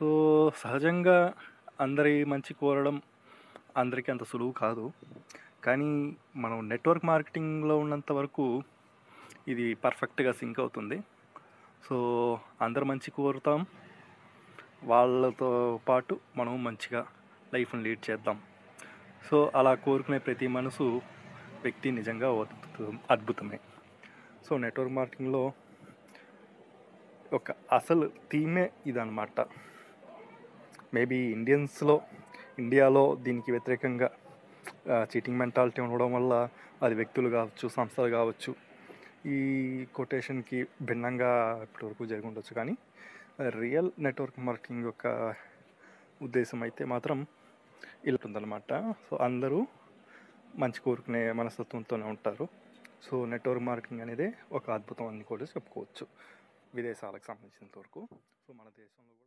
So, సహజంగా అందరి మంచి కోరడం అందరికీ అంత సులువు కాదు. కానీ మనం నెట్వర్క్ మార్కెటింగ్‌లో ఉన్నంత వరకు ఇది పర్ఫెక్ట్‌గా సింక్ అవుతుంది. సో, అందరు మంచి కోరుతాం. వాళ్ళతో పాటు మనం మంచిగా లైఫ్‌ని లీడ్ చేద్దాం. సో, అలా కోరుకునే ప్రతి మనసు వ్యక్తి నిజంగా అద్భుతమే. సో, నెట్వర్క్ మార్కెటింగ్‌లో ఒక అసలు థీమే ఇదనమాట. మేబీ ఇండియాలో దీనికి వ్యతిరేకంగా చీటింగ్ మెంటాలిటీ ఉండడం వల్ల అది వ్యక్తులు కావచ్చు, సంస్థలు కావచ్చు, ఈ కొటేషన్కి భిన్నంగా ఇప్పటివరకు జరిగి ఉండొచ్చు. కానీ రియల్ నెట్వర్క్ మార్కెటింగ్ యొక్క ఉద్దేశం అయితే మాత్రం ఇలా ఉంటుందన్నమాట. సో, అందరూ మంచి కోరుకునే మనస్తత్వంతోనే ఉంటారు. సో, నెట్వర్క్ మార్కెటింగ్ అనేది ఒక అద్భుతం అని కూడా చెప్పుకోవచ్చు విదేశాలకు సంబంధించినంత వరకు. సో, మన దేశంలో కూడా